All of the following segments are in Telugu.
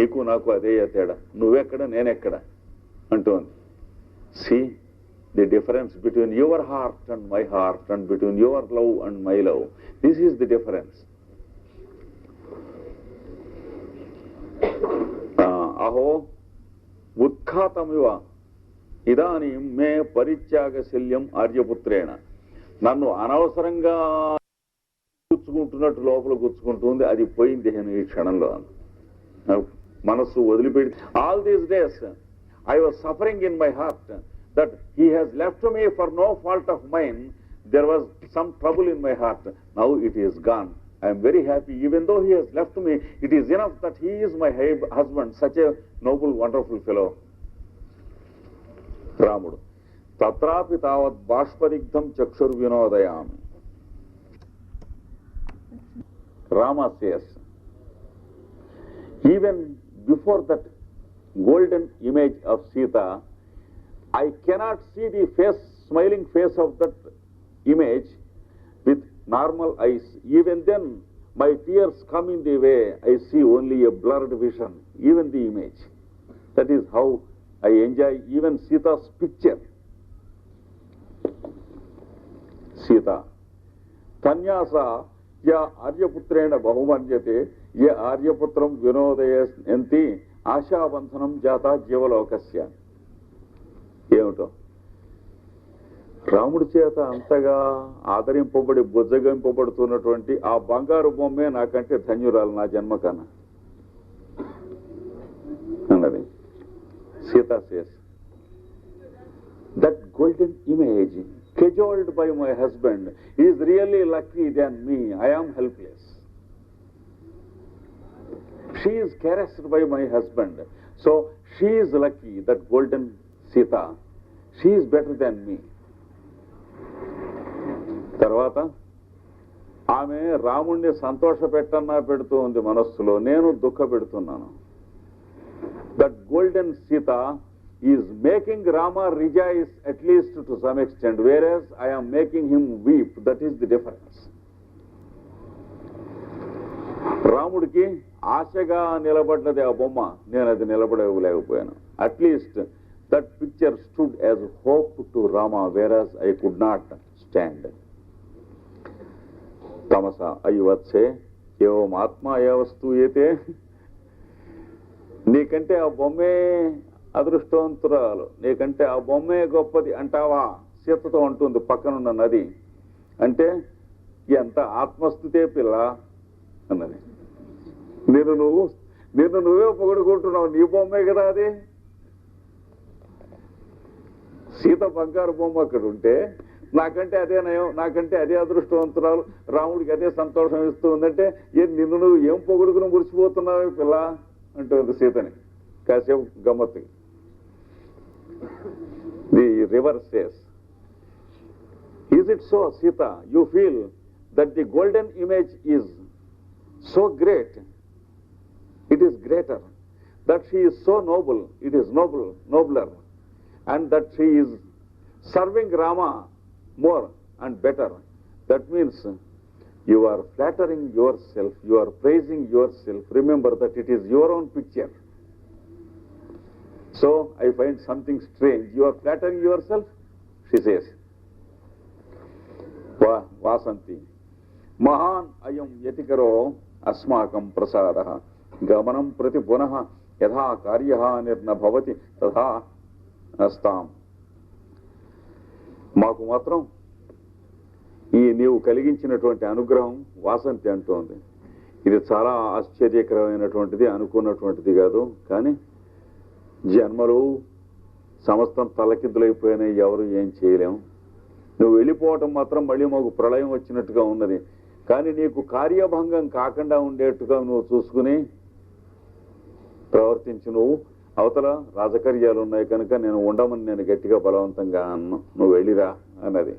నీకు నాకు అదే తేడా, నువ్వెక్కడ నేనెక్కడ అంటోంది. See the difference between your heart and my heart and between your love and my love, this is the difference. అహో ఉత్ఖాతమివ ఇదానీం మే పరిత్యాగశల్యం ఆర్యపుత్రేణ. నన్ను అనవసరంగా గుచ్చుకుంటున్నట్టు లోపల గుచ్చుకుంటుంది, అది పోయింది ఈ క్షణంలో. మనస్సు వదిలిపెట్టి all these days I was suffering in my heart that he has left me for no fault of mine. There was some trouble in my heart. Now it is gone. I am very happy. Even though he has left me, it is enough that he is my husband, such a noble, wonderful fellow. Ramudu. Tatrapi tavat bashparigdham chakshur vinodayami. Rama says, even before that golden image of Sita, I cannot see the face, smiling face of that image with normal eyes. Even then, my tears come in the way. I see only a blurred vision, even the image. That is how I enjoy even Sita's picture. Sita. Tanyasa ya Aryaputrena bahumanyate ye Aryaputram vinodayas enti ఆశాబంధనం జాత జీవలోకస్య. ఏమిటో రాముడి చేత అంతగా ఆదరింపబడి బుజ్జగింపబడుతున్నటువంటి ఆ బంగారు బొమ్మే నాకంటే ధన్యురాలు నా జన్మ కన్నా అన్నది. Sita says that golden image cajoled by my husband is really lucky than me. I am helpless. She is caressed by my husband, so she is lucky, that golden Sita. She is better than me. తర్వాత ఆమె రాముణ్ణి సంతోష పెట్టన్నా పెడుతూ ఉంది మనస్సులో, నేను దుఃఖ పెడుతున్నాను. That golden Sita is making Rama rejoice at least to some extent, whereas I am making him weep. That is the difference. రాముడికి ఆశగా నిలబడ్డది ఆ బొమ్మ, నేను అది నిలబడలేకపోయాను. At least that picture stood as hope to Rama, whereas I could not stand. తమస అయువత్సే ఏవం ఆత్మ ఏ వస్తువు ఏతే. నీకంటే ఆ బొమ్మే అదృష్టవంతురాలు, నీకంటే ఆ బొమ్మే గొప్పది అంటావా? సీతతో అంటుంది పక్కనున్న నది. అంటే ఎంత ఆత్మస్థుతే పిల్ల అన్నది. నిన్ను నువ్వే పొగడుకుంటున్నావు, నీ బొమ్మే కదా అది. సీత బంగారు బొమ్మ అక్కడ ఉంటే నాకంటే అదే నయం, నాకంటే అదే అదృష్టవంతురాలు, రాముడికి అదే సంతోషం ఇస్తూ ఉందంటే నిన్ను నువ్వు ఏం పొగుడుకుని మురిసిపోతున్నావు పిల్ల అంటుంది సీతని కాసేపు గమ్మత్తుకి. The river says, is it so Sita, you feel that the golden image is so great, it is greater, that she is so noble, it is nobler, and that she is serving Rama more and better. That means you are flattering yourself, you are praising yourself. Remember that it is your own picture. So I find something strange. You are flattering yourself, she says. Vasanti మహాన్ అయం యతికరో అస్మాకం ప్రసాద గమనం ప్రతి పునః యథా కార్య నిర్నభవతి తథా నస్తాం. మాకు మాత్రం ఈ నీవు కలిగించినటువంటి అనుగ్రహం వాసంతి అంటోంది. ఇది చాలా ఆశ్చర్యకరమైనటువంటిది, అనుకున్నటువంటిది కాదు. కానీ జన్మలు సమస్తం తలకిద్దులైపోయినాయి, ఎవరు ఏం చేయలేం. నువ్వు వెళ్ళిపోవటం మాత్రం మళ్ళీ మాకు ప్రళయం వచ్చినట్టుగా ఉన్నది. కానీ నీకు కార్యభంగం కాకుండా ఉండేట్టుగా నువ్వు చూసుకుని ప్రవర్తించు. నువ్వు అవతల రాజకర్యాలు ఉన్నాయి కనుక నేను ఉండమని నేను గట్టిగా బలవంతంగా అన్ను, నువ్వు వెళ్ళిరా అన్నది.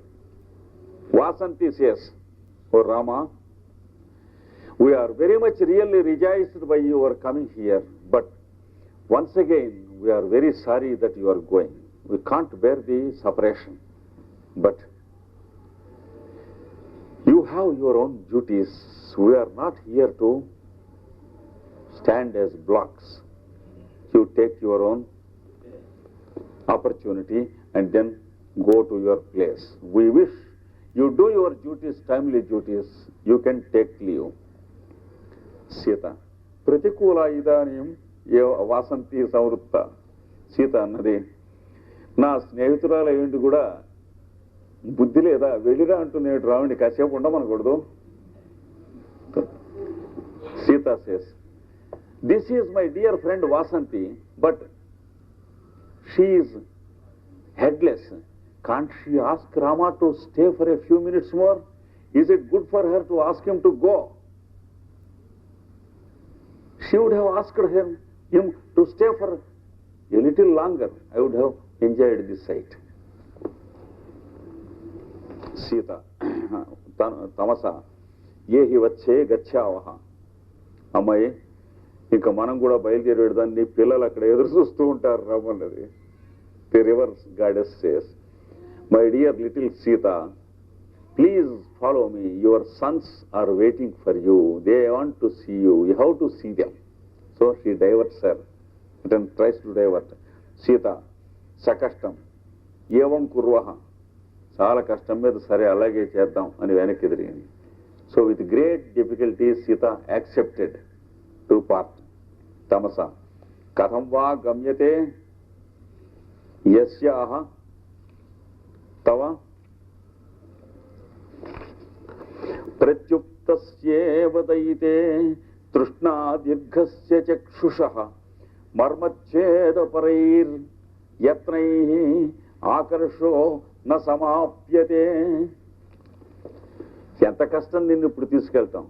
Vasanthi says, O Rama, we're very much really rejoiced by your coming here, but once again we're very sorry that you are going. We can't bear the separation, but you have your own duties. We are not here to stand as blocks. take your own opportunity and then go to your place. We wish you do your duties, timely duties, you can take leave. Sita ప్రతికూల ఇదానీం ఏ వాసంతి సంవృత్త. సీత అన్నది, నా స్నేహితురాలు ఏంటి కూడా బుద్ధి లేదా, వెళ్ళిరా అంటున్నాడు రావుని, కాసేపు ఉండమనకూడదు. Sita says, this is my dear friend Vasanti, but she is headless. Can't she ask Rama to stay for a few minutes more? Is it good for her to ask him to go? She would have asked him to stay for a little longer. I would have enjoyed this sight. Sita, Tamasa, yehi vache gachyavaha. అమ్మాయి, ఇంకా మనం కూడా బయలుదేరి పెడదాన్ని, పిల్లలు అక్కడ ఎదురు చూస్తూ ఉంటారు రమ్మన్నది. The river's goddess says, my dear little Sita, please follow me, your sons are waiting for you, they want to see you, you have to see them. So she diverts her, then tries to divert. Sita సకష్టం ఏవం కుర్వహ, చాలా కష్టం మీద సరే అలాగే చేద్దాం అని వెనక్కి ఎదిరింది. So with great difficulty Sita accepted to part. Tamasa, katham va gamyate yasyaha tava pratyuptasyeva dayite trishna dirghasya chakshushah marmacheda parair yatnaihi akarsho na samapyate. ఎంత కష్టం నిన్ను ఇప్పుడు తీసుకెళ్తాం,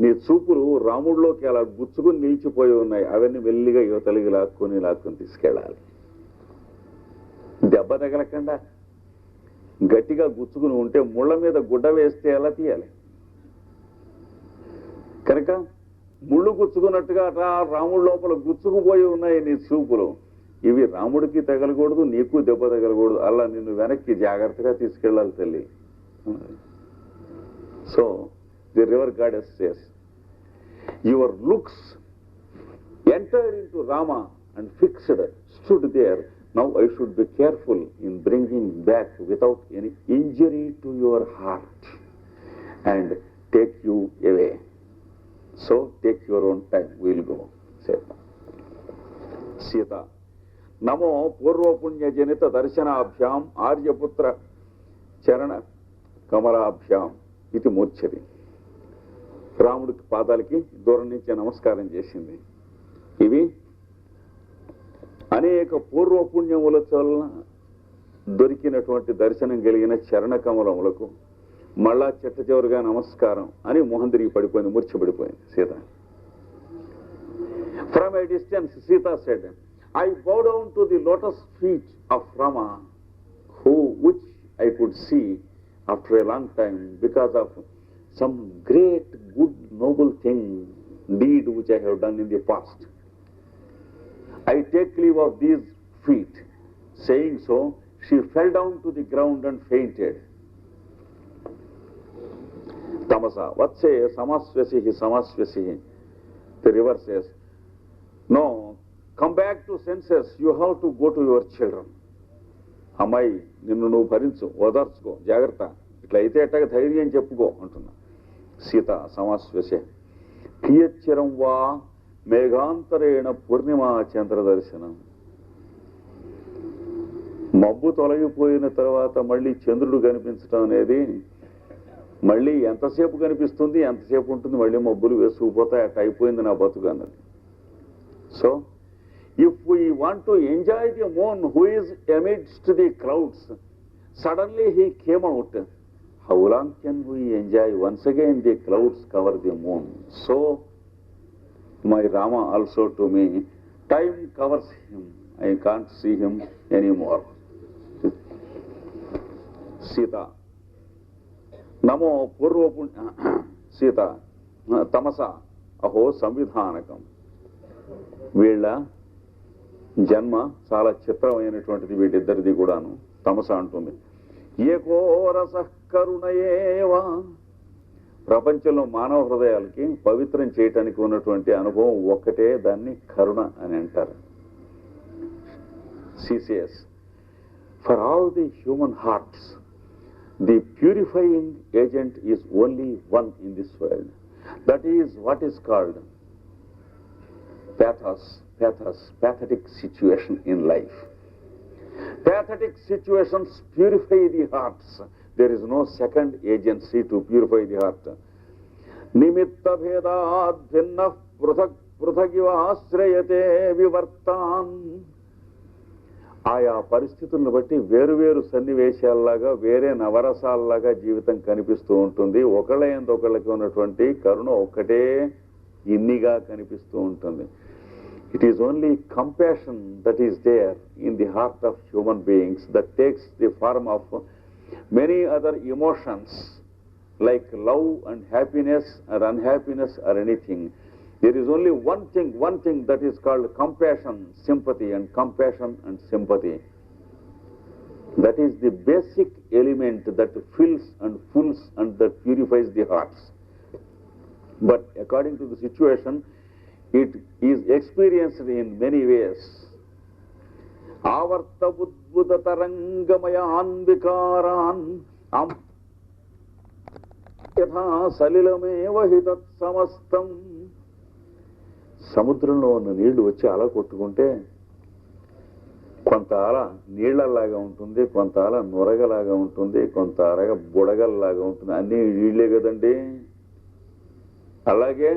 నీ చూపులు రాముడిలోకి అలా గుచ్చుకుని నిలిచిపోయి ఉన్నాయి, అవన్నీ మెల్లిగా యువతలిగి లాక్కుని తీసుకెళ్ళాలి. దెబ్బ తగలకుండా గట్టిగా గుచ్చుకుని ఉంటే ముళ్ళ మీద గుడ్డ వేస్తే ఎలా తీయాలి? కనుక ముళ్ళు గుచ్చుకున్నట్టుగా రాముడి లోపల గుచ్చుకుపోయి ఉన్నాయి నీ చూపులు, ఇవి రాముడికి తగలకూడదు, నీకు దెబ్బ తగలకూడదు, అలా నిన్ను వెనక్కి జాగ్రత్తగా తీసుకెళ్ళాలి తల్లి. So the river goddess says, your looks entered into Rama and fixed, stood there. Now I should be careful in bringing back without any injury to your heart and take you away. So take your own time, we'll go. Said Sita, Namo Purva Punya Janita Darshanabhyam Aryaputra Charana Kamalabhyam ఇది మూర్ఛది. రాముడికి పాదాలకి దూరం నుంచి నమస్కారం చేసింది. ఇవి అనేక పూర్వపుణ్యముల వలన దొరికినటువంటి దర్శనం కలిగిన చరణ కమలములకు మళ్ళా చెట్ట చివరిగా నమస్కారం అని మొహం తిరిగి పడిపోయింది, మూర్ఛపడిపోయింది Sita. From a distance Sita said, I bow down to the lotus feet of Rama, which I could see after a long time because of some great good noble deed which I have done in the past. I take leave of these feet. Saying so, she fell down to the ground and fainted. Tamasa, vatse samasvyasihi. The river says, no, come back to senses, you have to go to your children. అమ్మాయి, నిన్ను నువ్వు భరించు, ఓదార్చుకో, జాగ్రత్త, ఇట్లా అయితే ఎట్టగా ధైర్యం చెప్పుకో అంటున్నా. సీత సమాశ్వసే, కియచ్చిరం వా మేఘాంతరేణ పూర్ణిమా చంద్ర దర్శనం. మబ్బు తొలగిపోయిన తర్వాత మళ్ళీ చంద్రుడు కనిపించడం అనేది మళ్ళీ ఎంతసేపు కనిపిస్తుంది, ఎంతసేపు ఉంటుంది, మళ్ళీ మబ్బులు వేసుకుపోతాయి, అట్ట అయిపోయింది నా బతుకు అన్నది. So if we want to enjoy the moon who is amidst the clouds, suddenly he came out, how long can we enjoy? Once again the clouds cover the moon. So my Rama also to me, time covers him, I can't see him anymore. Sita, Namo Purva Sita, Tamasa, Aho Samvidhanakam. వీళ్ళ జన్మ చాలా చిత్రమైనటువంటిది, వీటిద్దరిది కూడాను. తమస అంటుంది, ఏకో రస కరుణయేవా, ప్రపంచంలో మానవ హృదయాలకి పవిత్రం చేయటానికి ఉన్నటువంటి అనుభవం ఒక్కటే, దాన్ని కరుణ అని అంటారు. she says, for all the human hearts, the purifying agent is only one in this world. That is what is called pathos, pathetic situation in life. Pathetic situations purify the hearts. There is no second agency to purify the heart. Nimitta bhedad bhinna pruthagiva ashrayate vivartan. ఆయా పరిస్థితులను బట్టి వేరువేరు సన్నివేశాల్లాగా వేరే నవరసాల్లాగా జీవితం కనిపిస్తూ ఉంటుంది. ఒకళ్ళ యందు ఒకళ్ళకి ఉన్నటువంటి కరుణ ఒక్కటే ఇన్నిగా కనిపిస్తూ ఉంటుంది. It is only compassion that is there in the heart of human beings that takes the form of many other emotions like love and happiness or unhappiness or anything. There is only one thing that is called compassion, sympathy, and compassion and sympathy. That is the basic element that fills and fulls and that purifies the hearts. But according to the situation, it is experienced in many ways. Avarta budbuda tarangamayan vikaran yatha salilameva hitat samastam. సముద్రంలో ఉన్న నీళ్లు వచ్చి అల కొట్టుకుంటే కొంత అల నీళ్లలాగా ఉంటుంది, కొంత అల నొరగలాగా ఉంటుంది, కొంత అరగ బుడగల్లాగా ఉంటుంది. అన్నీ నీళ్లే కదండి. అలాగే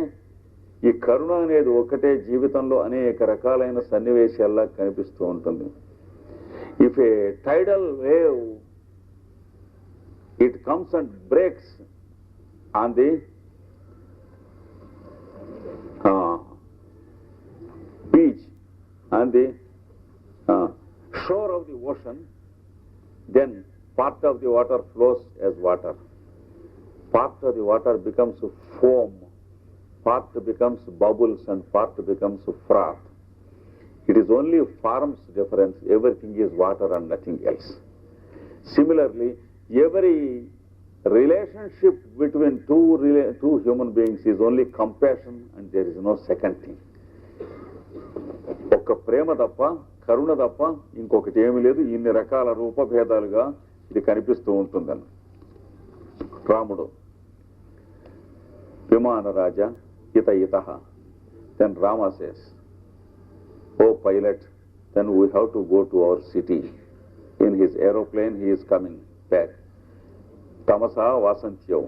ఈ కరుణ అనేది ఒకటే జీవితంలో అనేక రకాలైన సన్నివేశాల్లా కనిపిస్తూ ఉంటుంది. If a tidal wave it comes and breaks on the beach and the shore of the ocean, then part of the water flows as water. Part of the water becomes foam, part becomes bubbles, and part becomes froth. It is only forms difference. Everything is water and nothing else. Similarly, every relationship between two human beings is only compassion and there is no second thing. ఒక్క ప్రేమ తప్ప, కరుణ తప్ప ఇంకొకటి ఏమీ లేదు. ఇన్ని రకాల రూపభేదాలుగా ఇది కనిపిస్తూ ఉంటుందని. రాముడు విమానరాజ ఇత ఇతః. Then Rama says, O pilot, then we have to go to our city. In his aeroplane he is coming back. Tamasa వాసంత్యౌ.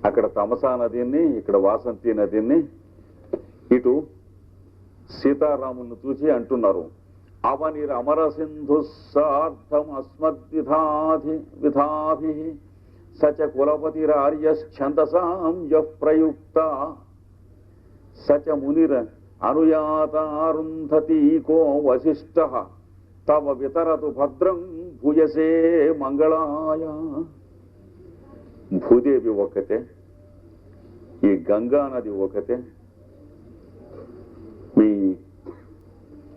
అక్కడ తమసా నదిని, ఇక్కడ వాసంతి నదిని, ఇటు సీతారాములను చూసి అంటున్నారు, అవనిర్ అమర సింధు సార్థం అస్మద్విధాభి సచ కులపతిరార్యఛందసాం యః ప్రయుక్త సచ మునిర్ అనుయాతారుంధతి కో వశిష్ఠః తవ వితరతు భద్రం భూయసే మంగళాయ. భూదేవి ఒకతే, ఈ గంగా నది ఒకతే, మీ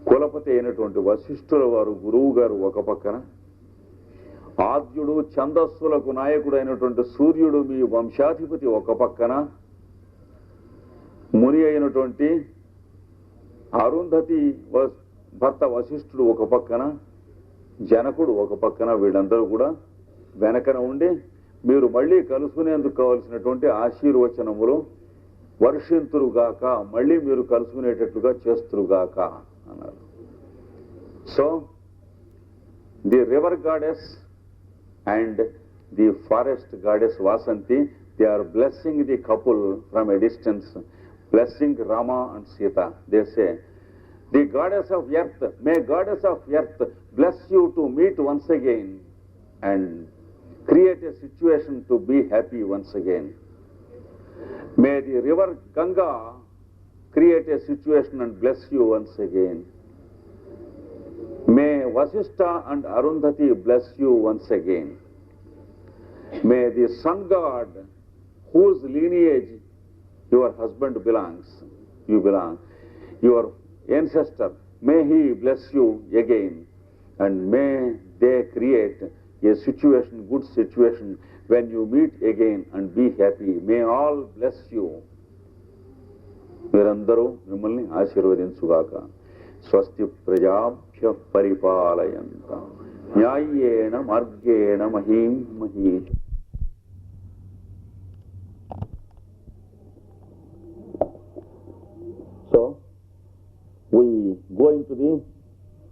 కులపతి అయినటువంటి వశిష్ఠుల వారు గురువు గారు ఒక పక్కన, ఆద్యుడు ఛందస్సులకు నాయకుడు అయినటువంటి సూర్యుడు మీ వంశాధిపతి ఒక పక్కన, ముని అయినటువంటి అరుంధతి భర్త వశిష్ఠుడు ఒక పక్కన, జనకుడు ఒక పక్కన, వీళ్ళందరూ కూడా వెనకన ఉండి మీరు మళ్ళీ కలుసుకునేందుకు కావలసినటువంటి ఆశీర్వచనములు వర్షింతురుగాక, మళ్ళీ మీరు కలుసుకునేటట్లుగా చేస్తురుగాక అన్నారు. So the river goddess and the forest goddess Vasanthi, they are blessing the couple from a distance, blessing Rama and Sita. They say, the goddess of earth, may goddess of earth bless you to meet once again and create a situation to be happy once again. May the river Ganga create a situation and bless you once again. May Vasishtha and Arundhati bless you once again. May the sun god, whose lineage your husband belongs, you belong, your ancestor, may he bless you again, and may they create a situation, good situation, when you meet again and be happy. May all bless you. మీరందరూ మిమ్మల్ని ఆశీర్వదించుగాక. స్వస్తి ప్రజాభ్య పరిపాలయంతాం న్యాయేన మార్గేణ మహీం Mahish. So we go into the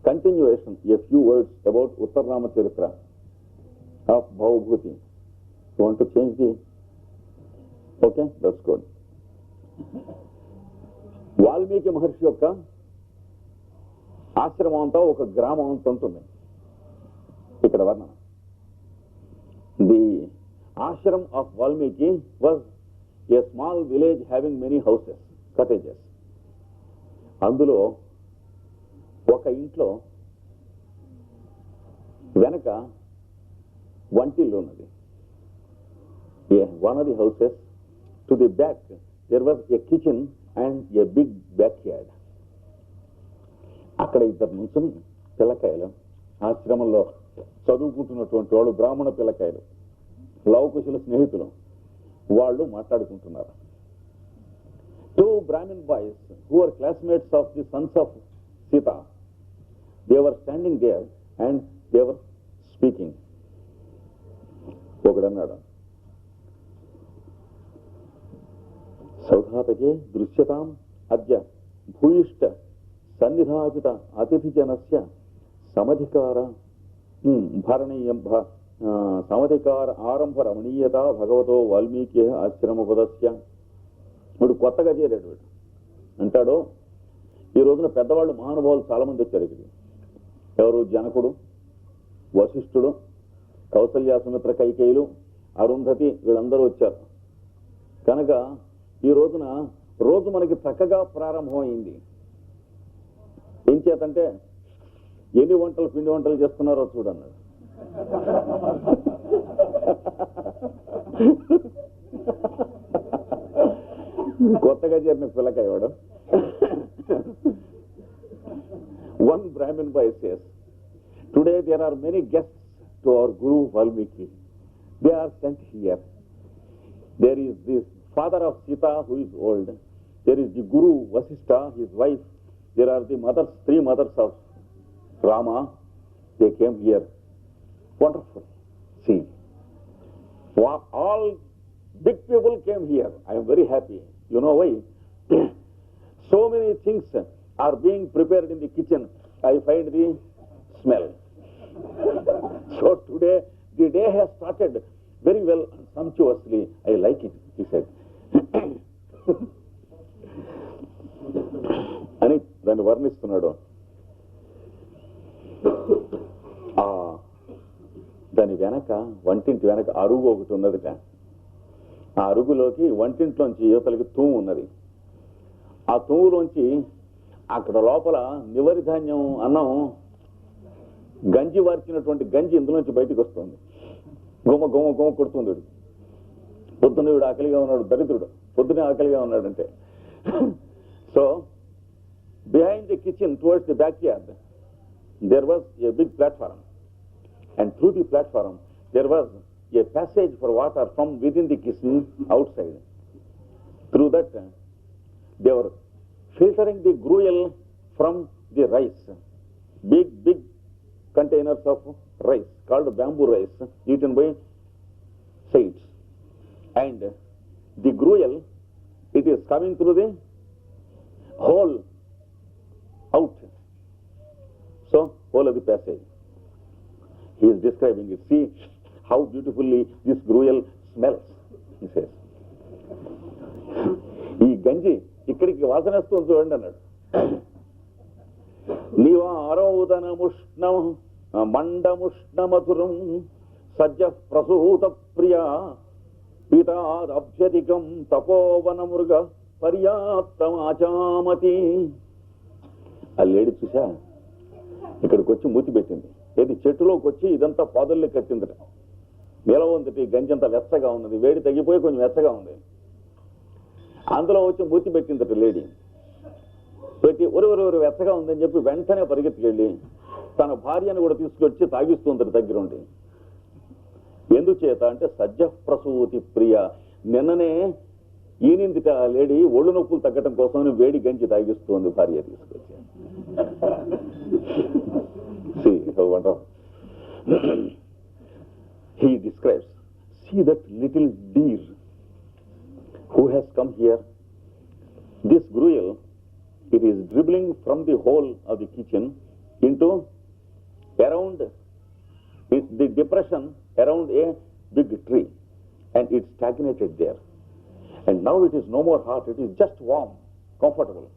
continuation, a few words about Uttarnama Charitra of Bhavabhuti. You want to change the... Okay, that's good. Valmiki మహర్షి యొక్క ఆశ్రమం అంతా ఒక గ్రామం అంత ఉంటుంది. ఇక్కడ వర్ణన. The ashram of Valmiki was a small village having many houses, cottages. అందులో ఒక ఇంట్లో వెనక వంటిల్లు ఉన్నది. One of the houses to the back there was a kitchen and a big backyard. అక్కడ ఇద్దరు నుంచుని పిల్లకాయలు, ఆశ్రమంలో చదువుకుంటున్నటువంటి వాళ్ళు, బ్రాహ్మణ పిల్లకాయలు, లవకుశుల స్నేహితులు, వాళ్ళు మాట్లాడుకుంటున్నారు. Two Brahmin boys who were classmates of the sons of Sita, they were standing there and they were speaking. ఒకడన్నాడు, సౌధాతకే దృశ్యతాం అద్య భూయిష్ట సన్నిధాపిత అతిథిజనస్య సమధికార భరణీయం సమధికార ఆరంభ రమణీయత భగవతో వాల్మీకి ఆశ్రమపదస్య. ఇప్పుడు కొత్తగా చేరాడు వీడు. అంటాడు, ఈ రోజున పెద్దవాళ్ళు మహానుభావులు చాలా మంది వచ్చారు ఇక్కడికి. ఎవరు? జనకుడు, వశిష్ఠుడు, కౌసల్య సుమిత్ర కైకేయులు, అరుంధతి, వీళ్ళందరూ వచ్చారు. కనుక ఈ రోజున రోజు మనకి చక్కగా ప్రారంభమైంది. ఏం చేతంటే ఎన్ని వంటలు, పిండి వంటలు చేస్తున్నారో చూడన్నాడు. కొత్తగా చేరిన పిల్లకాయ వాడు. One Brahmin boy says, today there are many guests to our Guru Valmiki. They are sent here. There is this father of Sita who is old. There is the Guru Vasishtha, his wife. There are the mothers, 3 mothers of Rama. They came here. Wonderful. See, all big people came here. I am very happy. You know why? So many things are being prepared in the kitchen. I find the smell. So today, the day has started very well and sumptuously. I like it, he said. అని దాన్ని వర్ణిస్తున్నాడు. దాని వెనక, వంటింటి వెనక అరుగు ఒకటి ఉన్నదిట. ఆ అరుగులోకి వంటింట్లోంచి యువతలకి తూము ఉన్నది. ఆ తూములోంచి అక్కడ లోపల నివరి ధాన్యం, అన్నం, గంజి వార్చినటువంటి గంజి ఇందులోంచి బయటకు వస్తుంది. గుమ్మ గుమ్మ గుమ్మ కొడుతుంది. వీడు పొద్దున్న వీడు ఆకలిగా ఉన్నాడు, దరిద్రుడు పొద్దునే ఆకలిగా ఉన్నాడంటే. So behind the kitchen towards the back yard there was a big platform, and through the platform there was a passage for water from within the kitchen outside. Through that they were filtering the gruel from the rice, big containers of rice called bamboo rice, eaten by saints. And the gruel, it is coming through the hole out. So, whole of the passage. He is describing it. See how beautifully this gruel smells, he says. ఈ గంజి ఇక్కడికి వాసన వస్తుంది చూడండి అన్నాడు. నివారౌదనముష్ణం మండముష్ణమధురం సజ్జ ప్రసూత ప్రియా పితాదభ్యధికం తపోవన మృగ పర్యాప్తమాచామతి. ఆ లేడీ చూసా ఇక్కడికి వచ్చి మూతి పెట్టింది. ఏది చెట్టులోకి వచ్చి ఇదంతా పాదుల్ని కట్టిందట. నిలవ ఉందట. ఈ గంజి అంతా వెచ్చగా ఉన్నది, వేడి తగ్గిపోయి కొంచెం వెచ్చగా ఉంది. అందులో వచ్చి మూతి పెట్టిందట లేడీ. పెట్టి ఒరు వెచ్చగా ఉందని చెప్పి వెంటనే పరిగెత్తుకెళ్ళి తన భార్యను కూడా తీసుకొచ్చి తాగిస్తుందట దగ్గరుండి. ఎందుచేత అంటే సజ్జ ప్రసూతి ప్రియ. నిన్ననే ఈనిందిట లేడీ ఒళ్ళు నొప్పులు తగ్గటం కోసం వేడి గంజి తాగిస్తుంది భార్య తీసుకొచ్చి. See how wonderful. He describes, see that little deer who has come here. This gruel, it is dribbling from the hole of the kitchen into around the depression around a big tree, and it stagnated there. And now it is no more hot, it is just warm, comfortable.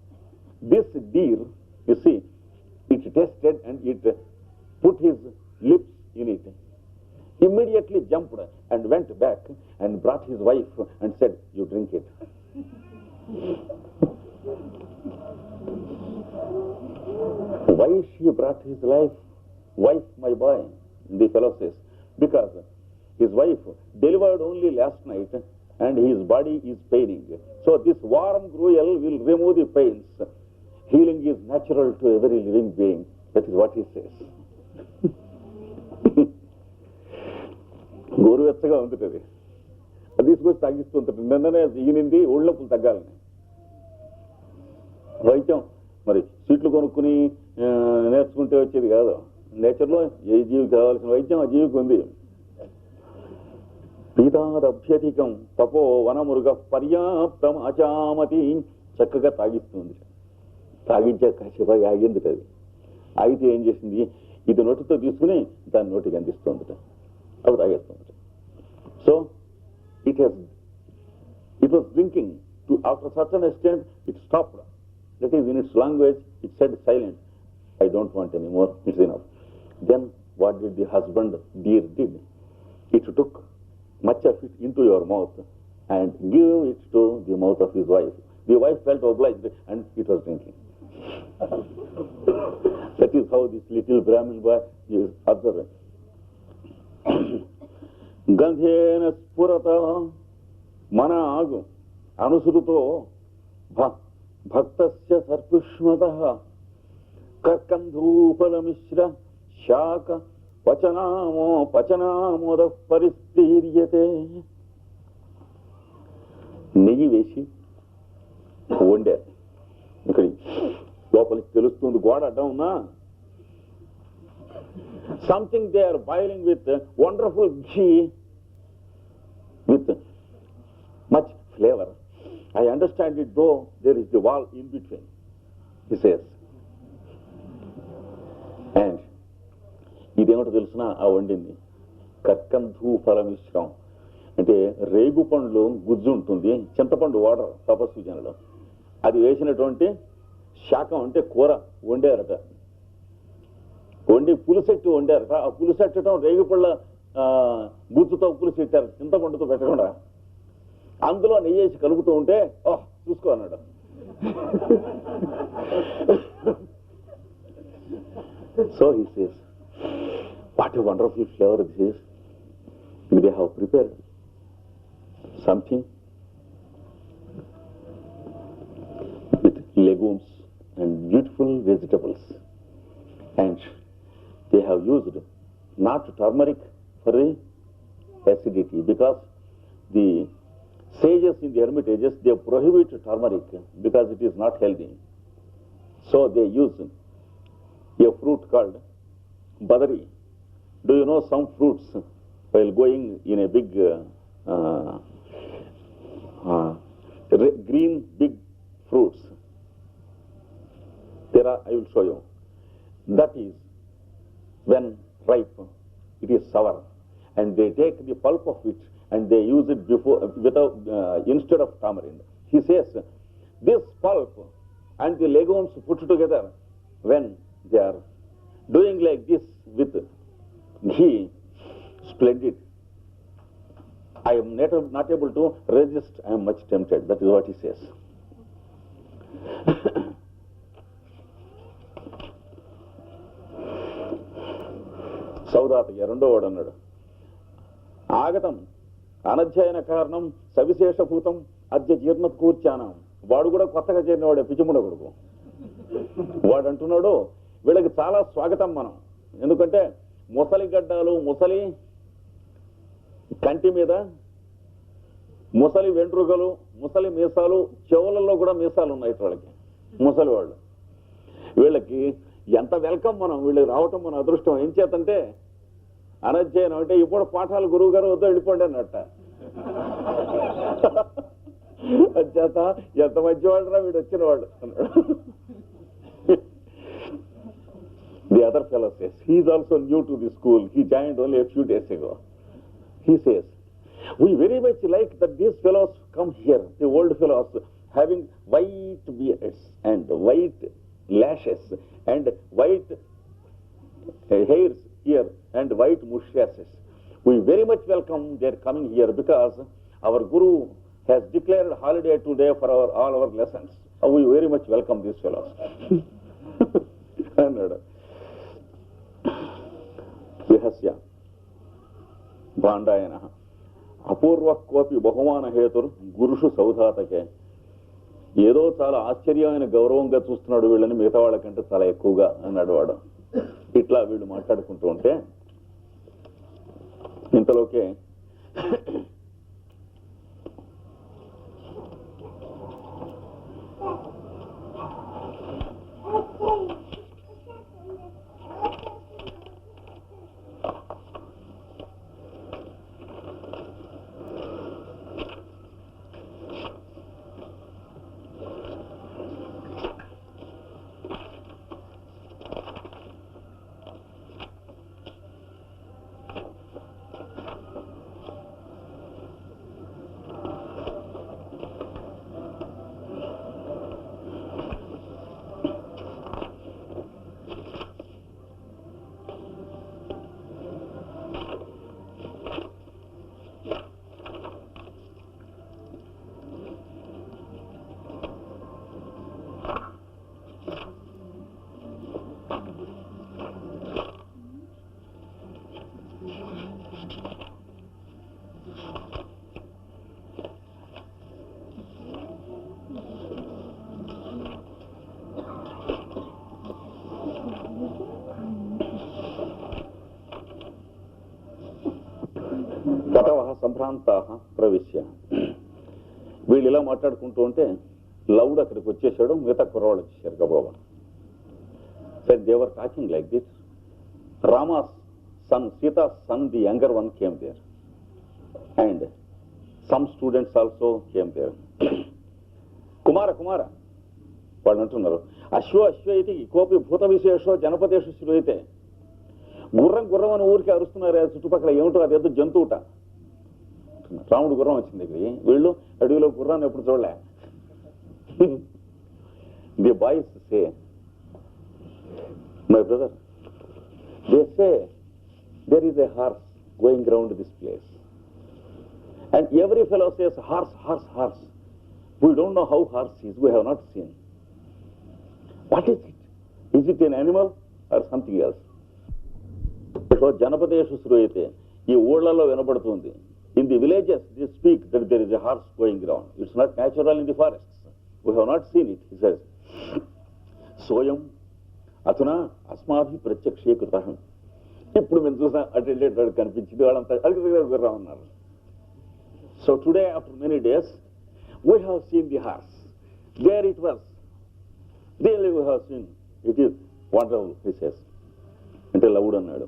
This deer, you see, it tasted and it put his lips in it. Immediately jumped and went back and brought his wife and said, you drink it. Why she brought his wife, my boy? The fellow says, because his wife delivered only last night and his body is paining. So this warm gruel will remove the pains. Healing is natural to every living being. That is what he says. గోరువెచ్చగా ఉంటుంది అది తీసుకొచ్చి తగ్గిస్తూ ఉంటుంది. నిన్ననే ఈయనింది ఒళ్ళొప్పులు తగ్గాలని వైద్యం మరి సీట్లు కొనుక్కుని నేర్చుకుంటే వచ్చేది కాదు. నేచర్లో ఏ జీవికి కావాల్సిన వైద్యం ఆ జీవికి ఉంది. పీతాదభ్యధికం తపో వనమురుగ పర్యాప్తం అచామతి చక్కగా తాగిస్తుంది. తాగించే కాసేపు ఆగింది అది. ఆగితే ఏం చేసింది, ఇది నోటితో తీసుకుని దాని నోటికి అందిస్తుంది, అవి తాగేస్తుంది. So it was drinking to after certain extent it stopped. That is, in its language it said silent, I don't want any more, it's enough. Then what did the husband deer did? It took much of it into your mouth and gave it to the mouth of his wife. The wife felt obliged and it was drinking. That is how this little Brahmin boy is observant. గంధేన స్ఫురత మన ఆగు అనుసృతో భక్తస్య సర్పుష్మతః కర్కంధూఫలమిశ్ర శాక పచనామోద పరిస్థీర్యతే. నెయ్యి వేసి వండారు. ఇక్కడి లోపలికి తెలుస్తుంది గోడ అడ్డం ఉన్నా. Something they are boiling with wonderful ghee, with much flavor. I understand it, though there is the wall in between, he says. And ఇదేమిటో తెలుసిన ఆ వండింది కర్కంధూ ఫలమిశ్రం అంటే రేగు పండ్లు గుజ్జు ఉంటుంది, చింతపండు వాటర్ తపస్సు జనులు అది వేసినటువంటి శాకం అంటే కూర వండారట. వండి పులుసెట్టు వండారట. ఆ పులుసెట్టడం రేగుపళ్ళ గుజ్జుతో పులుసెట్టారు, చింతపండుతో పెట్టకుండా. అందులో నెయ్యేసి కలుపుతూ ఉంటే ఓహ్ చూసుకో అన్నాడు. So he says, what a wonderful flavor this is. They have prepared something with legumes and beautiful vegetables, and they have used not turmeric for the acidity, because the sages in the hermitages, they prohibit turmeric because it is not healthy. So they use a fruit called badari. Do you know some fruits, while going in a big green big fruits, there are, I will show you. That is, when ripe, it is sour, and they take the pulp of it and they use it instead of tamarind. He says, this pulp and the legumes put together, when they are doing like this with ghee, splendid. I am not able to resist, I am much tempted. That is what he says. సౌదాతకి రెండో వాడు అన్నాడు, ఆగతం అనధ్యయన కారణం సవిశేషభూతం అద్య జీర్ణత్ కూర్చానం. వాడు కూడా కొత్తగా చేరినవాడే, పిచ్చిముండ కొడుకు. వాడు అంటున్నాడు, వీళ్ళకి చాలా స్వాగతం మనం. ఎందుకంటే ముసలి గడ్డాలు, ముసలి కంటి మీద ముసలి వెంట్రుకలు, ముసలి మీసాలు, చెవులలో కూడా మీసాలు ఉన్నాయి వాళ్ళకి, ముసలి వాళ్ళు. వీళ్ళకి ఎంత వెల్కమ్ మనం, వీళ్ళకి రావటం మన అదృష్టం. ఏం చేతంటే అనధ్యయనం అంటే ఇప్పుడు పాఠాలు గురువు గారు వద్ద వెళ్ళిపోండి అన్నట్ట. చేత ఎంత మంచివాడు రా వీడు వచ్చిన వాడు అన్నాడు. The other fellow says, he is also new to the school. He joined only a few days ago. He says, we very much like that these fellows come here, the old fellows, having white beards and white lashes and white hairs here and white mustaches. We very much welcome their coming here because our Guru has declared holiday today for all our lessons. We very much welcome these fellows. విహస్య భాండాయన అపూర్వ కోపి బహుమాన హేతురు గురుషు సౌధాతకే. ఏదో చాలా ఆశ్చర్యమైన గౌరవంగా చూస్తున్నాడు వీళ్ళని మిగతా వాళ్ళకంటే చాలా ఎక్కువగా అన్నాడు వాడు. ఇట్లా వీళ్ళు మాట్లాడుకుంటూ ఉంటే ఇంతలోకే తతవః సంభ్రాంతాః ప్రవిశ్య. వీళ్ళు ఇలా మాట్లాడుకుంటూ ఉంటే లౌడ్ అక్కడికి వచ్చేసాడు, మిగతా కుర్రవాళ్ళు వచ్చేసారు గబాబా. Said they were talking like this. Rama's son, Sita's son, the younger one came there. And some students also came there. కుమార కుమార వాళ్ళు అంటున్నారు, అశ్వ అశ్వ అయితే కోపి భూత విశేషో జనపదేశు శ్రూయతే. గుర్రం గుర్రం అని ఊరికి అరుస్తున్నారు చుట్టుపక్కల, ఏమిటో అదేదో జంతువుట. రాముడు గుర్రం వచ్చింది ఇక్కడ, వీళ్ళు అడవిలో గుర్రాన్ని ఎప్పుడు చూడలే. The boys say, my brother, they say there is a horse going around this place. And every fellow says horse, horse, horse. We don't know how horse is, we have not seen. What is it? Is it an animal or something else? So Janapadeshu Sruyate, ఈ ఊళ్ళలో వినపడుతుంది. In the villages they speak that there is a horse going around. It's not natural in the forests. We have not seen it, he says. Soyam అతనా అస్మాభి ప్రత్యక్షీకృత. ఇప్పుడు మేము చూసాం, అటు వెళ్ళేటప్పుడు కనిపించింది, వాళ్ళంతా అడిగి గుర్రా ఉన్నారు. So today after many days we have seen the horse. There it was, really we have seen, it is wonderful he says. అంటే లవుడు అన్నాడు.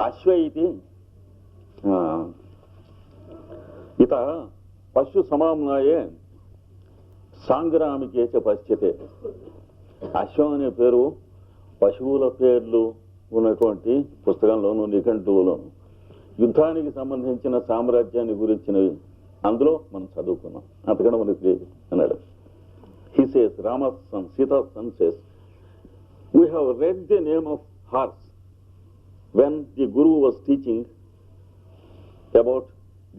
అశ్వ ఇది ఇత పశు సమామ్నాయే సాంగ్రామికే చ పశ్యతే. అశ్వం అనే పేరు పశువుల పేర్లు ఉన్నటువంటి పుస్తకంలోను, నిఘంటువులోను యుద్ధానికి సంబంధించిన సామ్రాజ్యాన్ని గురించినవి అందులో మనం చదువుకున్నాం, అంతకంటే మనకు తెలియదు అన్నాడు. He says, Rama's son, Sita's son says, we have read the name of horse when the Guru was teaching about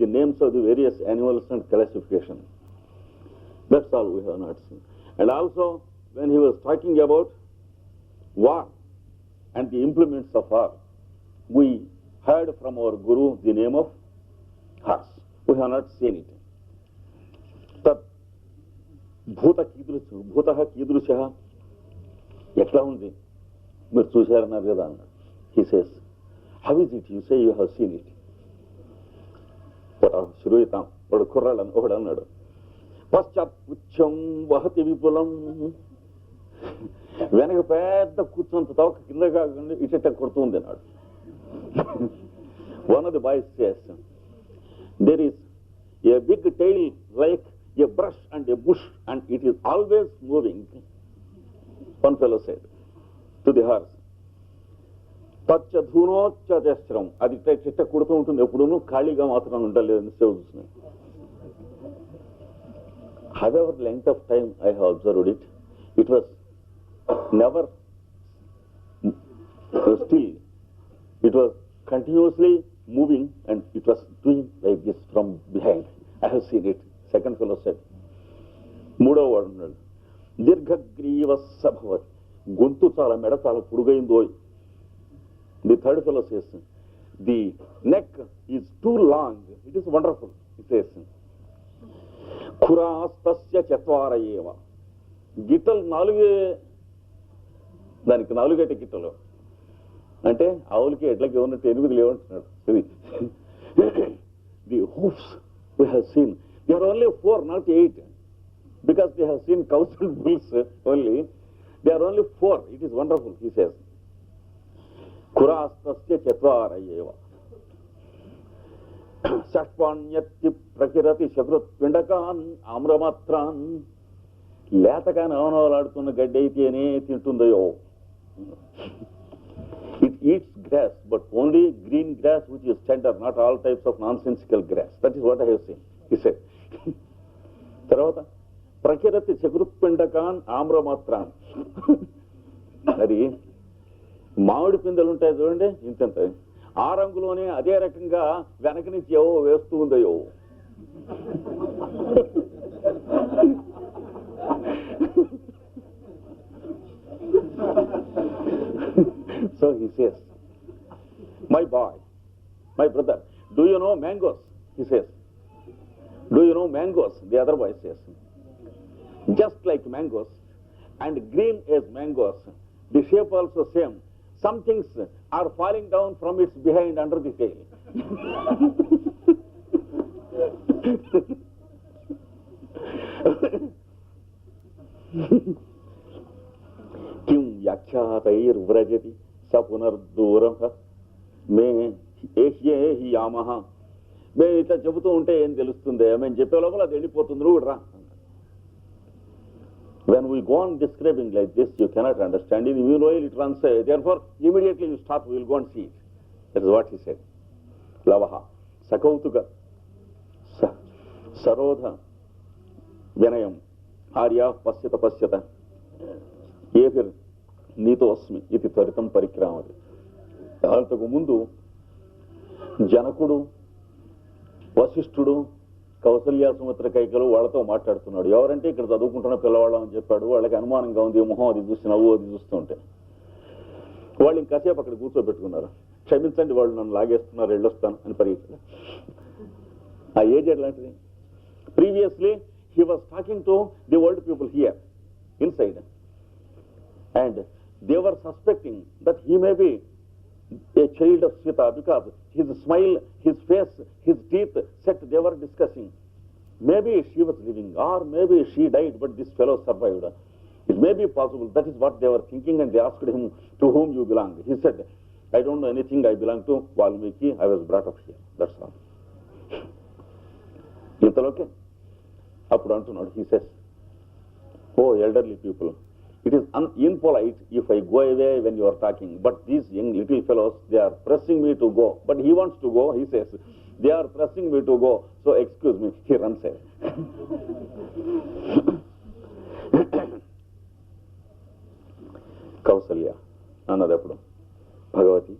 the names of the various animals and classification. That's all we have not seen. And also when he was talking about war and the implements of war, we heard from our Guru the name of horse. We have not seen it. Tat bhuta kidrush, bhutaha kidrushah, ఎట్లా ఉంది మీరు చూశారన్నారు కదా అన్నాడు. He says, how is it you say you have seen it? శ్రూయితాం. వాడు కుర్రాడు ఒకడు అన్నాడు, పశ్చాత్ పుచ్చం వహతి విపులం. వెనక పెద్ద కూర్చున్నంత తోక కింద కాకుండా ఇట కొడుతుంది అన్నాడు. One of the boys says, there is a big tail like a brush and a bush and it is always moving. One fellow said to the horse, తచ్చ ధూనోచ్చ దస్త్రం, అది చిట్ట కుడుతూ ఉంటుంది, ఎప్పుడూ ఖాళీగా మాత్రం ఉండలేదని సేవ చూస్తున్నాయి. However length of time I have observed it, it was never still. It was continuously moving and it was doing like this from behind. I have seen it. Second fellow said. మూడో వాడు ఉన్నాడు, దీర్ఘగ్రీవస్స భవతి, గొంతు చాలా మెడ చాలా పొడుగైందో. The third fellow says, the neck is too long. It is wonderful. He says, ఖురాస్తస్య చత్వార ఏవ, గిట్టలు నాలుగే, దానికి నాలుగేట గిట్టలు అంటే ఆవులకి ఎట్లకి ఉన్నట్టు 8 లేవంటున్నాడు. ఇది the hoofs we have seen, they are only 4, not 8, because they have seen cows and bulls only. They are only 4. It is wonderful, he says. ఖురాస్తస్య చత్వార ఏవ షష్పాణ్యత్తి ప్రకిరతి శకృత్పిండకాన్ ఆమ్రమాత్రాన్, లేతగా నవనవలాడుతున్న గడ్డి అయితేనే తింటుందయో. It eats grass, but only green grass which is tender, not all types of nonsensical grass. That is what I have seen, he said. తర్వాత ప్రకిరతి శకృత్పిండకాన్ ఆమ్రమాత్రాన్, అది మామిడి పిందెలు ఉంటాయి చూడండి, ఇంతంత ఆ రంగులోనే అదే రకంగా వెనక నుంచి ఏవో వేస్తూ ఉందయో. So he says, my boy, my brother, do you know mangoes? He says, do you know mangoes? The other boy says, just like mangoes and green as mangoes, the shape also same. Some things are falling down from its behind under the tail. కిం వ్యాఖ్యాతైర్వ్రజతి స పునర్దూరం మే ఏహ్యేహి యామహ. మేము ఇట్లా చెబుతూ ఉంటే ఏం తెలుస్తుంది, మేము చెప్పే లోపల అది వెళ్ళిపోతుంది, నువ్వు రా. When we go on describing like this, you cannot understand it. You know it runs, therefore immediately you stop, we will go and see it. That is what he said. Lavaha, sakautuga, sarodha, vinayam, arya pasyata, ఏఫిర్ నీతోస్మి ఇది త్వరితం పరిక్రామది. అంతకు ముందు జనకుడు, వశిష్ఠుడు, కౌసల్య, సుమిత్ర, కైకలు వాళ్ళతో మాట్లాడుతున్నాడు. ఎవరంటే ఇక్కడ చదువుకుంటున్న పిల్లవాళ్ళం అని చెప్పాడు. వాళ్ళకి అనుమానంగా ఉంది, మొహం అది చూసి నవ్వు అది చూస్తుంటే. వాళ్ళు ఇంకాసేపు అక్కడ కూర్చోబెట్టుకున్నారు. క్షమించండి, వాళ్ళు నన్ను లాగేస్తున్నారు, వెళ్ళొస్తాను అని పరిగెత్తారు. ఆ ఏజ్ ఎట్లాంటిది? Previously he was talking to the old people here inside, and they were suspecting that he may be a child of Sita because his smile, his face, his teeth set, they were discussing. Maybe she was living or maybe she died, but this fellow survived. It may be possible. That is what they were thinking, and they asked him, to whom you belong? He said, I don't know anything, I belong to Valmiki, I was brought up here, that's all. ఇంతలోకే అప్పుడు అంటున్నాడు, he says, oh elderly people, it is impolite if I go away when you are talking, but these young little fellows, they are pressing me to go, but he wants to go, he says, they are pressing me to go, so excuse me, he runs away. Kaushalya అన్నదప్పుడు Bhagavati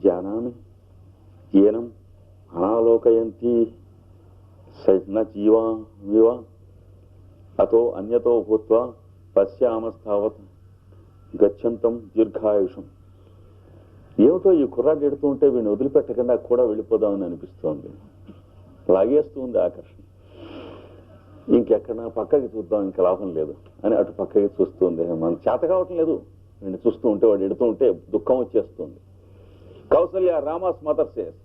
జానామి ఏనం అనాలోకయంతి సజ్న జీవా వివా అతో అన్యతో భూత్వా పశ్యామస్తావత్ గచ్చంతం దీర్ఘాయుషం. ఏమిటో ఈ కుర్రాడు ఎడుతూ ఉంటే వీడిని వదిలిపెట్టకుండా కూడా వెళ్ళిపోదామని అనిపిస్తోంది. లాగేస్తూ ఉంది ఆకర్షణ. ఇంకెక్కడ పక్కకి చూద్దాం, ఇంకా లాభం లేదు అని అటు పక్కకి చూస్తుంది. మనకు చేత కావటం లేదు వీడిని చూస్తూ ఉంటే, వాడు ఎడుతూ ఉంటే దుఃఖం వచ్చేస్తుంది. Kausalya, Rama's mother says,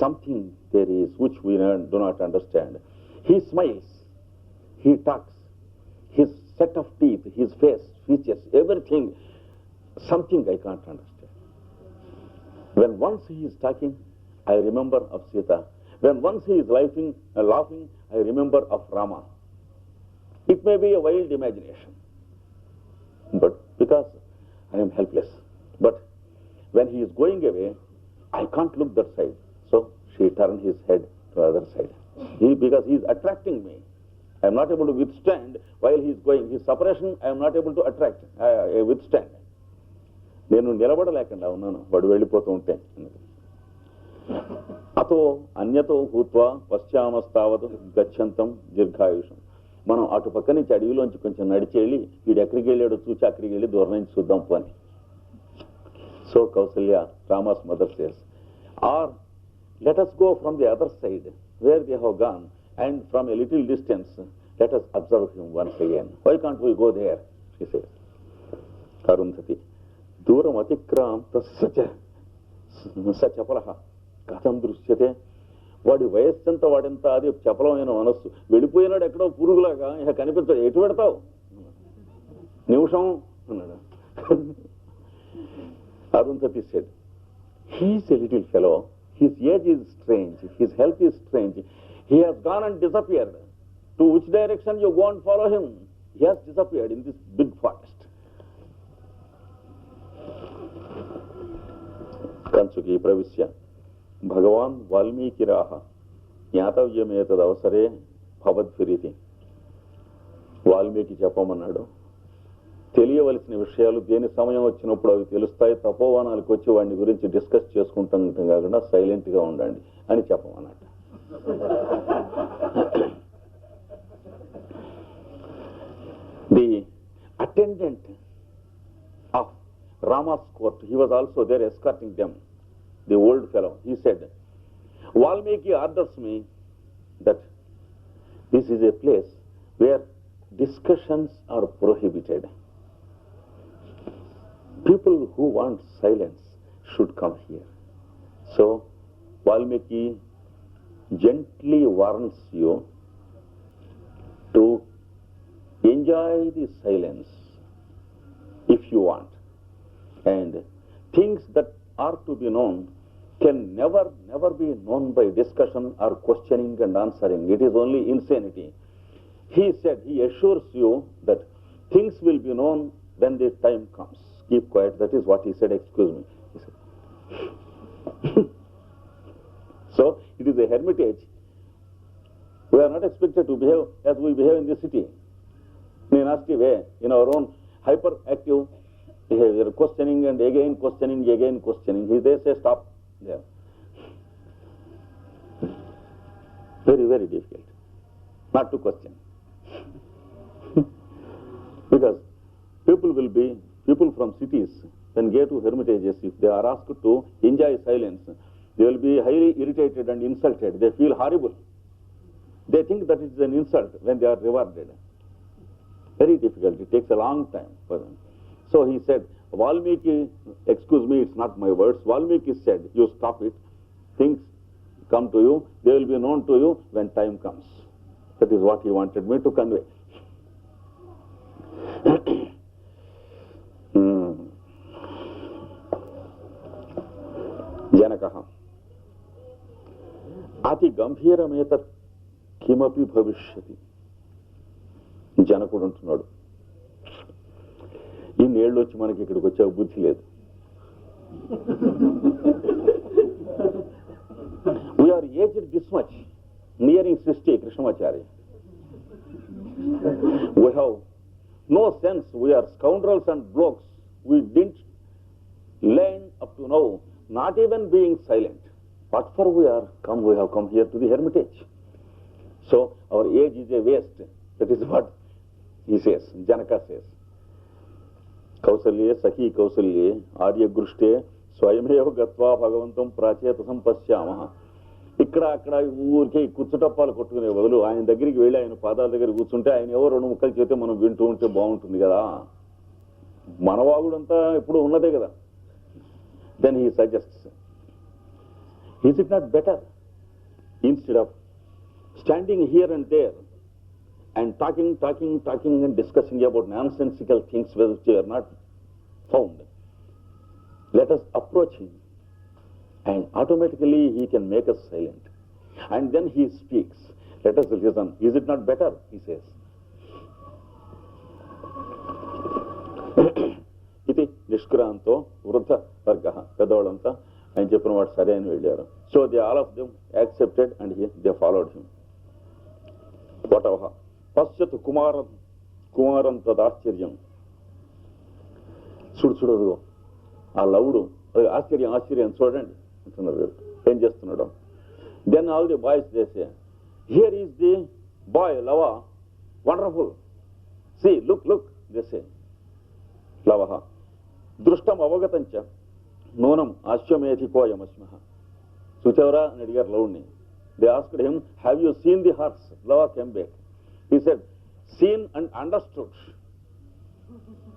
something there is which we do not understand. He smiles, he talks, his set of teeth, his face features, everything, something I can't understand. When once he is talking, I remember of Sita. When once he is laughing, I remember of Rama. It may be a wild imagination, but because I am helpless. But when he is going away, I can't look that side. So she turned his head to the other side. Because he is attracting me. I am not able to withstand while he is going. His separation, I am not able to withstand. నేను నిలబడలేకుండా ఉన్నాను వాడు వెళ్ళిపోతూ ఉంటే. అతో అన్యతో భూత్వా పశ్చామస్తావత్ గచ్చంతం దీర్ఘాయుషం. మనం అటు పక్క నుంచి అడవిలోంచి కొంచెం నడిచి వెళ్ళి వీడు ఎక్కడికి వెళ్ళాడో చూసి అక్కడికి వెళ్ళి దూరం నుంచి చూద్దాం పోని. So Kausalya, Rama's mother says, or let us go from the other side where they have gone, and from a little distance let us observe him once again. Why can't we go there? She says. Arundhati, దూరం అతిక్రాంత సచపలః కథం దృశ్యతే. వాడి వయస్సంతా వాడంతా అది చపలమైన మనస్సు. వెళ్ళిపోయినాడు ఎక్కడో పురుగులాగా, ఇక కనిపించడు. ఎటు పెడతావు నిమిషం అన్నాడు. Arundhati said, he is a little fellow, his age is strange, his health is strange, he has gone and disappeared. To which direction you go and follow him? He has disappeared in this big forest. కంచుకి ప్రవిశ్య భగవాన్ వాల్మీకిరాహ జ్ఞాతవ్యమేతదవసరే భవద్భిరీతి. వాల్మీకి చెప్పమన్నాడు, తెలియవలసిన విషయాలు దేని సమయం వచ్చినప్పుడు అవి తెలుస్తాయి. తపోవనాలకు వచ్చి వాడిని గురించి డిస్కస్ చేసుకుంటాం కాకుండా సైలెంట్గా ఉండండి అని చెప్పమన్నట్టు. The attendant of Rama's court, he was also there escorting them, the old fellow. He said, Valmiki orders me that this is a place where discussions are prohibited. People who want silence should come here. So Valmiki gently warns you to enjoy the silence if you want. And things that are to be known can never be known by discussion or questioning and answering. It is only insanity. He said, he assures you that things will be known when the time comes. Keep quiet. That is what he said. Excuse me. He said. So, it is a hermitage. We are not expected to behave as we behave in the city, in a nasty way, in our own hyperactive behavior, questioning and again questioning. They say stop there. Very, very difficult not to question. Because people from cities, when they go to hermitages, if they are asked to enjoy silence, they will be highly irritated and insulted. They feel horrible. They think that it is an insult when they are rewarded. Very difficult. It takes a long time for them. So he said, Valmiki, excuse me, it's not my words. Valmiki said, you stop it. Things come to you. They will be known to you when time comes. That is what he wanted me to convey. Janakaha. Ati gambhirametat kimapi bhavishyati. జనకుడు అంటున్నాడు, ఇన్నేళ్ళు వచ్చి మనకి ఇక్కడికి వచ్చే బుద్ధి లేదు. We are aged this much, nearing 60, Krishnamacharya. We have no sense. We are scoundrels and blokes. We didn't learn up to now, not even being silent. What for we have come here to the hermitage. So our age is a waste. That is what he says, Janaka says. కౌసల్యే సఖీ కౌసల్యే ఆర్యగృష్టే స్వయమేవ గత్వా భగవంతం ప్రాచేతసం పశ్యామః. ఇక్కడ అక్కడ ఊరికే కుచ్చుటప్పాలు కొట్టుకునే బదులు ఆయన దగ్గరికి వెళ్ళి ఆయన పాదాల దగ్గర కూర్చుంటే ఆయన ఎవరు రెండు ముక్కలు చేస్తే మనం వింటూ ఉంటే బాగుంటుంది కదా. మనవాగుడంతా ఎప్పుడు ఉన్నదే కదా. Then he suggests, is it not better instead of standing here and there and talking and discussing about nonsensical things which are not found. Let us approach him, and automatically he can make us silent. And then he speaks. Let us listen. Is it not better? He says. Iti nishkranto vruddha vargaha. Pedavalanta ఆయన చెప్పిన వాడు సరే అని వెళ్ళారు. So they all of them accepted and they followed him. Whatever. పశ్యత్ కుమారం తదాశ్చర్యం. చూడు ఆ లవుడు ఆశ్చర్యం చూడండి అంటున్నారు. ఏం చేస్తున్నాడు? Then all the boys they say, here is the boy Lava, wonderful. See, look, they say. Lavaha. Drushtam avagatancha nonam ashwamethikoyamashmaha. Suchavara and Edgar Loudney. They asked him, have you seen the horse? Lava came back. He said, seen and understood.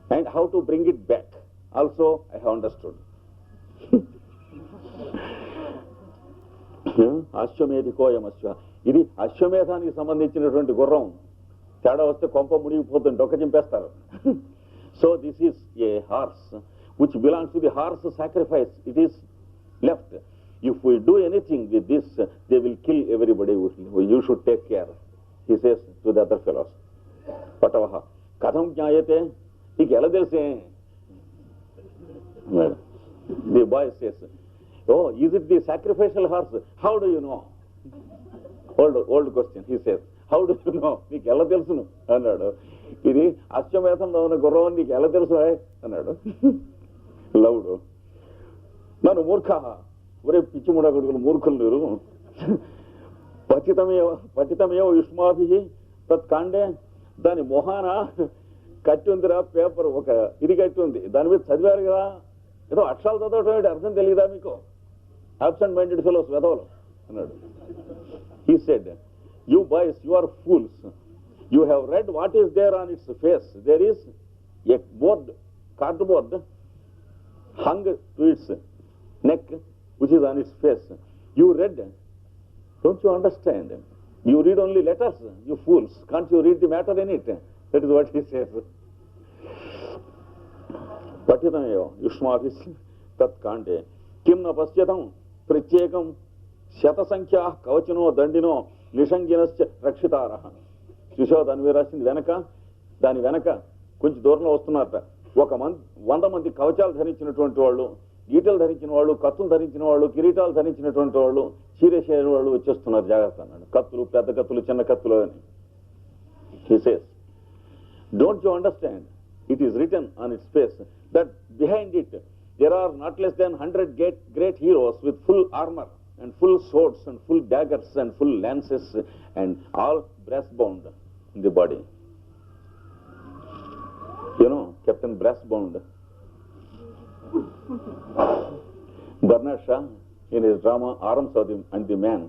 And how to bring it back. Also, I have understood. అశ్వమేధికోయమశ్వ. ఇది అశ్వమేధానికి సంబంధించినటువంటి గుర్రం. తేడా వస్తే కొంప మునిగిపోతుంది, డొక్క చింపేస్తారు. So this is a horse which belongs to the horse sacrifice. It is left. If we do anything with this, they will kill everybody. You should take care, he says to the other fellows. Patavaha. Katham jnayate? He ఎలా తెలిసే? The boy says, oh, is it the sacrificial horse? How do you know? Old question. He says, how do you know? నీకు ఎలా తెలుసును అన్నాడు. ఇది అశ్వమేధంలో ఉన్న గుర్రం నీకు ఎలా తెలుసు అన్నాడు లవుడు. నన్ను మూర్ఖ, ఒరే పిచ్చి ముడగొడుగులు, మూర్ఖులు మీరు. పతితమేవ యుష్మాభి తత్కాండే. దాని మొహాన కట్టి ఉందిరా పేపర్, ఒక ఇది కట్టి ఉంది, దాని మీద చదివారు కదా. ఏదో అక్షరాలు చదవటం అర్థం తెలియదా మీకు? అబ్సెంట్ మైండెడ్ ఫెలోస్ వెధవలు అన్నాడు. He said, you boys, you are fools. You have read what is there on its face. There is a board, cardboard, hung to its neck, which is on its face. You read. Don't you understand? You read only letters, you fools. Can't you read the matter in it? That is what he says. పఠితమేవ యుష్మాభిస్ తత్కాండే కిం న పశ్యతం ప్రత్యేకం శతసంఖ్యా కవచనో దండినో నిషంగినశ్చ రక్షితారః. చూసావు దాని మీద రాసింది దాని వెనక కొంచెం దూరంలో వస్తున్నారట 100 మంది కవచాలు ధరించినటువంటి వాళ్ళు, గీటలు ధరించిన వాళ్ళు, కత్తులు ధరించిన వాళ్ళు, కిరీటాలు ధరించినటువంటి వాళ్ళు, చీరేసేన వాళ్ళు వచ్చేస్తున్నారు, జాగ్రత్త అన్నాడు. కత్తులు, పెద్ద కత్తులు, చిన్న కత్తులు అని. He says, don't you understand? It is written on its face that behind it there are not less than 100 great heroes with full armor and full swords and full daggers and full lances and all brass bound in the body. You know, Captain Brass Bound. Bernard Shaw, in his drama Arms and the Man,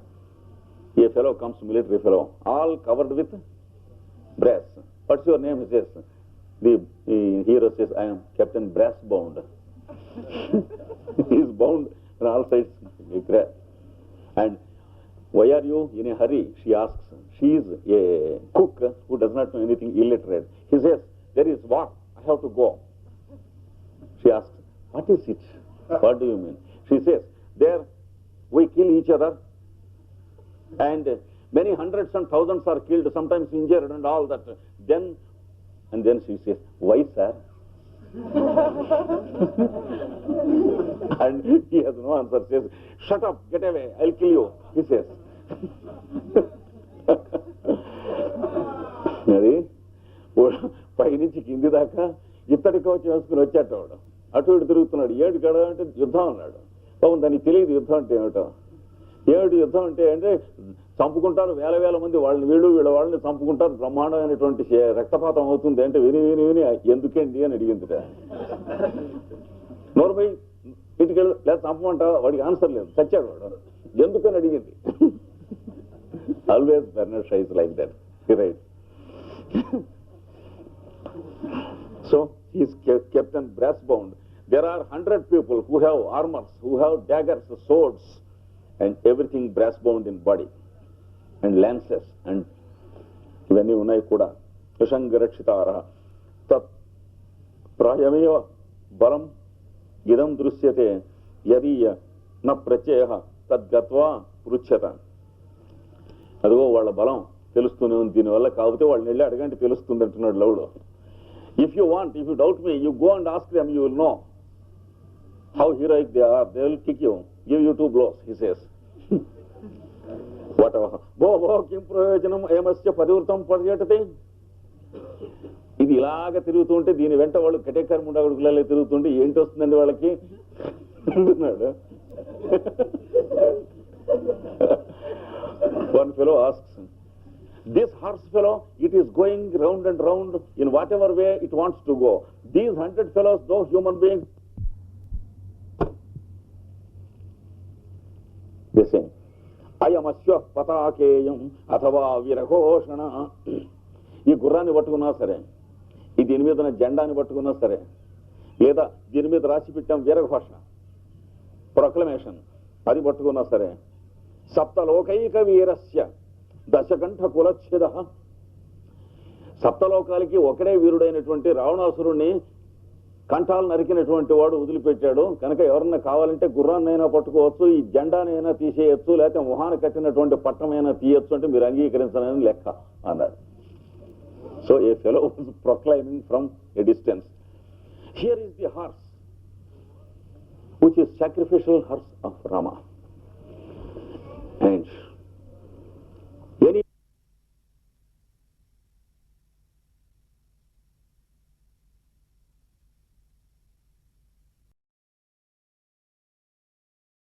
a fellow comes, military fellow, all covered with brass. What's your name? He says. The hero says, I am Captain Brass Bound. He is bound on all sides with brass. And why are you in a hurry? She asks. She is a cook who does not know anything, illiterate. He says, there is war. I have to go. She asks, what is it? What do you mean? She says, there we kill each other and many hundreds and thousands are killed, sometimes injured and all that. And then she says, why, sir? And he has no answer. Says, shut up, get away, I'll kill you, he says. అది పైనుంచి కింది దాకా ఇత్తడి కవచం వేసుకుని వచ్చేటవాడు, అటు ఇటు తిరుగుతున్నాడు. ఏడు కడ అంటే యుద్ధం అన్నాడు. పాపం దానికి తెలియదు యుద్ధం అంటే ఏమిటో. యుద్ధం అంటే చంపుకుంటారు, వేల మంది వాళ్ళని, వాళ్ళని చంపుకుంటారు, బ్రహ్మాండమైనటువంటి రక్తపాతం అవుతుంది అంటే విని ఎందుకేంటి అని అడిగిందిట. నోరుపై ఇంటికి వెళ్ళి లేదా చంపమంటా, వాడికి ఆన్సర్ లేదు, చచ్చాడు వాడు. ఎందుకని అడిగింది. Always Bernard Shaw is like that, right. So he is Captain Brass Bound. There are 100 people who have armors, who have daggers, swords, and everything brass bound in body, and lances, and ఇవన్నీ ఉన్నాయి కూడా. విషంగరక్షితార తత్ ప్రాయమేవ బలం ఇదం దృశ్యతే యదీయ న ప్రత్యయ తద్గత్వా పృచ్ఛత. అదిగో వాళ్ళ బలం తెలుస్తూనే ఉంది దీనివల్ల, కాకపోతే వాళ్ళని వెళ్ళి అడగంటే తెలుస్తుంది అంటున్నాడు లవుడు. If you want, if you doubt me, you go and ask them, you will know how heroic they are. They will kick you, give you 2 blows, he says. What భో భో కిం ప్రయోజనం ఏమస్య పరివృతం పర్యటతే. ఇది ఇలాగ తిరుగుతుంటే దీని వెంట వాళ్ళు కటేకర్ ముండగుడుకులలో తిరుగుతుంటే ఏంటి వస్తుందండి వాళ్ళకి అంటున్నాడు. One fellow asks, this horse fellow, it is going round and round in whatever way it wants to go. These 100 fellows, those human beings, they say, అయమస్య పతాకేయం అథవా విరఘోషణ. ఈ గుర్రాన్ని పట్టుకున్నా సరే, ఈ దీని మీద జెండాని పట్టుకున్నా సరే, లేదా దీని మీద రాసి పెట్టాం వీరఘోష, ప్రొక్లమేషన్, అది పట్టుకున్నా సరే, సప్తలోకైక వీరస్య దశకంఠ కులచ్ఛేద. సప్తలోకాలకి ఒకడే వీరుడైనటువంటి రావణాసురుణ్ణి కంఠాలు నరికినటువంటి వాడు వదిలిపెట్టాడు కనుక ఎవరన్నా కావాలంటే గుర్రాన్నైనా పట్టుకోవచ్చు, ఈ జెండానైనా తీసేయచ్చు, లేకపోతే మొహాన కట్టినటువంటి పట్టమైనా తీయచ్చు అంటే మీరు అంగీకరించాలని లెక్క అన్నాడు. So A fellow was proclaiming from a distance. Here is the horse which is sacrificial horse of Rama. And